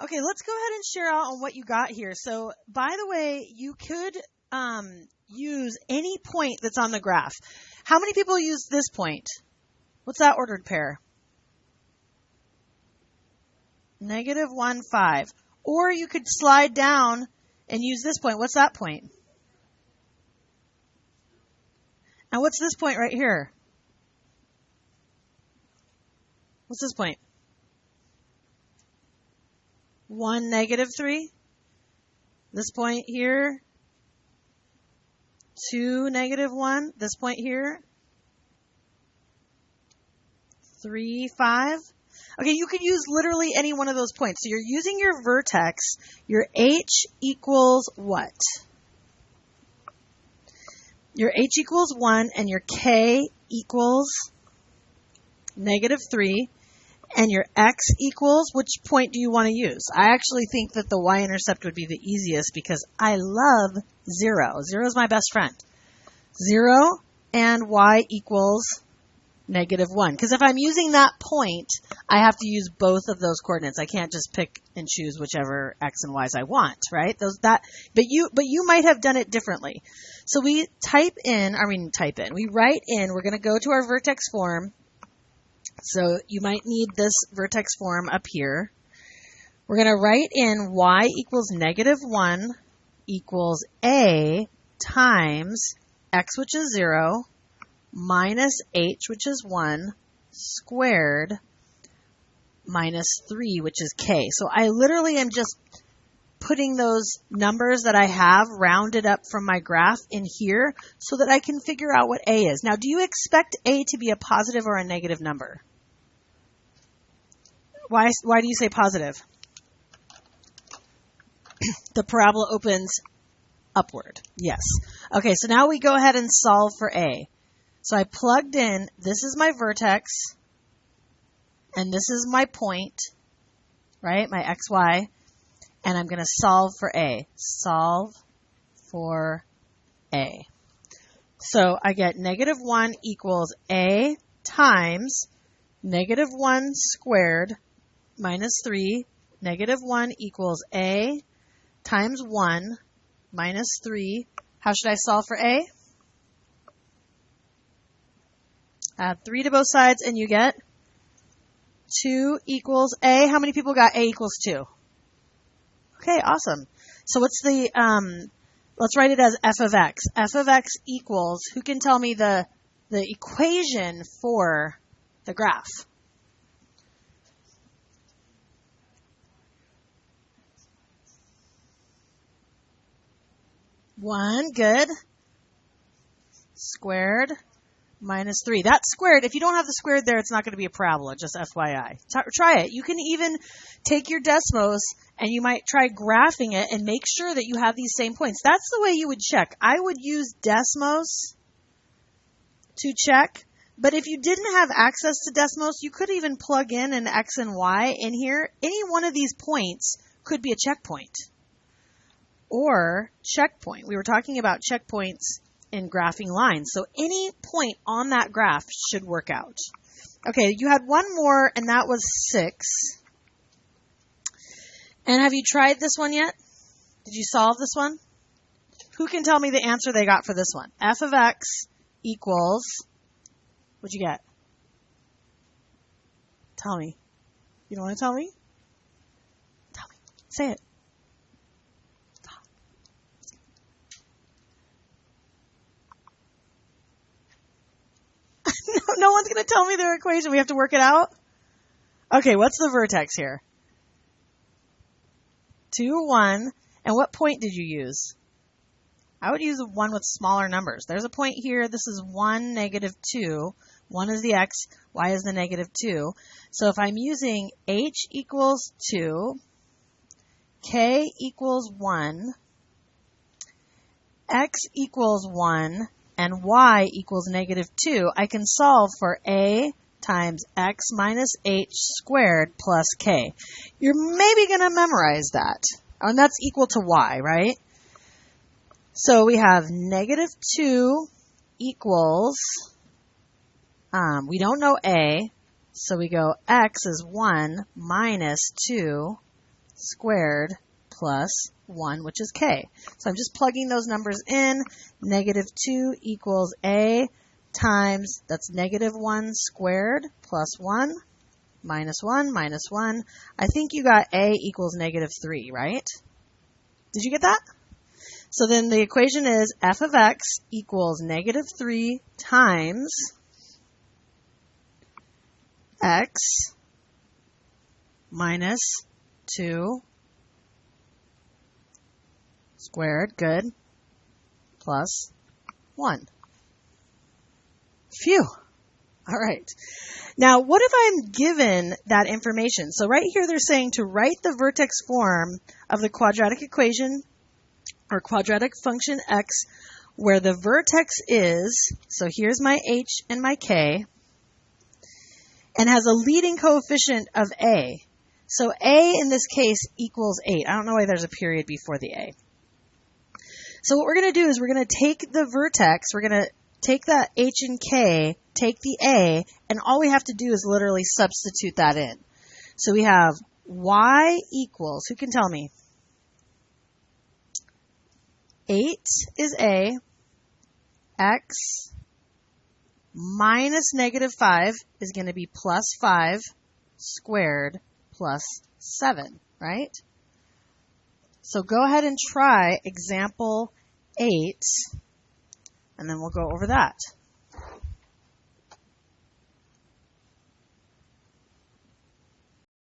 Okay, let's go ahead and share out on what you got here. So, by the way, you could use any point that's on the graph. How many people use this point? What's that ordered pair? -1, 5. Or you could slide down and use this point. What's that point? And what's this point right here? What's this point? 1, -3. This point here. 2, -1. This point here. 3, 5. Okay, you could use literally any one of those points. So you're using your vertex. Your h equals what? Your h equals 1 and your k equals -3. And your x equals, which point do you want to use? I actually think that the y-intercept would be the easiest because I love 0. 0 is my best friend. 0 and y equals -1. Because if I'm using that point, I have to use both of those coordinates. I can't just pick and choose whichever x and y's I want, right? But you might have done it differently. So we write in, we're going to go to our vertex form. So you might need this vertex form up here. We're going to write in y equals -1 equals a times x, which is 0, minus h, which is 1, squared, minus 3, which is k. So I literally am just putting those numbers that I have rounded up from my graph in here so that I can figure out what a is. Now, do you expect a to be a positive or a negative number? Why do you say positive? The parabola opens upward. Yes. Okay, so now we go ahead and solve for a. So I plugged in, this is my vertex, and this is my point, right, my xy, and I'm going to solve for a. Solve for a. So I get -1 equals a times -1 squared minus 3. -1 equals a times 1 minus 3. How should I solve for a? Add 3 to both sides and you get 2 equals a. How many people got a equals 2? Okay, awesome. So what's the, let's write it as f of x. F of x equals, who can tell me the equation for the graph? One, good. Squared minus 3. That's squared. If you don't have the squared there, it's not going to be a parabola, just FYI. Try it. You can even take your Desmos and you might try graphing it and make sure that you have these same points. That's the way you would check. I would use Desmos to check, but if you didn't have access to Desmos, you could even plug in an x and y in here. Any one of these points could be a checkpoint or checkpoint. We were talking about checkpoints in graphing lines. So any point on that graph should work out. Okay, you had one more, and that was 6. And have you tried this one yet? Did you solve this one? Who can tell me the answer they got for this one? F of x equals, what'd you get? Tell me. You don't want to tell me? Tell me. Say it. No one's going to tell me their equation. We have to work it out? Okay, what's the vertex here? 2, 1. And what point did you use? I would use one with smaller numbers. There's a point here. This is 1, -2. 1 is the x. Y is the -2. So if I'm using h equals 2, k equals 1, x equals 1, and y equals -2, I can solve for a times x minus h squared plus k. You're maybe going to memorize that. And that's equal to y, right? So we have -2 equals, we don't know a, So we go x is 1 minus 2 squared plus 1, which is k. So I'm just plugging those numbers in. Negative 2 equals a times, that's negative 1 squared plus 1 minus 1 minus 1. I think you got a equals negative 3, right? Did you get that? So then the equation is f of x equals negative 3 times x minus 2 squared, good, plus 1. Phew. All right. Now, what if I'm given that information? So right here they're saying to write the vertex form of the quadratic equation or quadratic function x where the vertex is, so here's my h and my k, and has a leading coefficient of a. So a in this case equals 8. I don't know why there's a period before the a. So what we're going to do is we're going to take the vertex, we're going to take that h and k, take the a, and all we have to do is literally substitute that in. So we have y equals, who can tell me? 8 is a, x minus negative 5 is going to be plus 5 squared plus 7, right? So go ahead and try example 8, and then we'll go over that.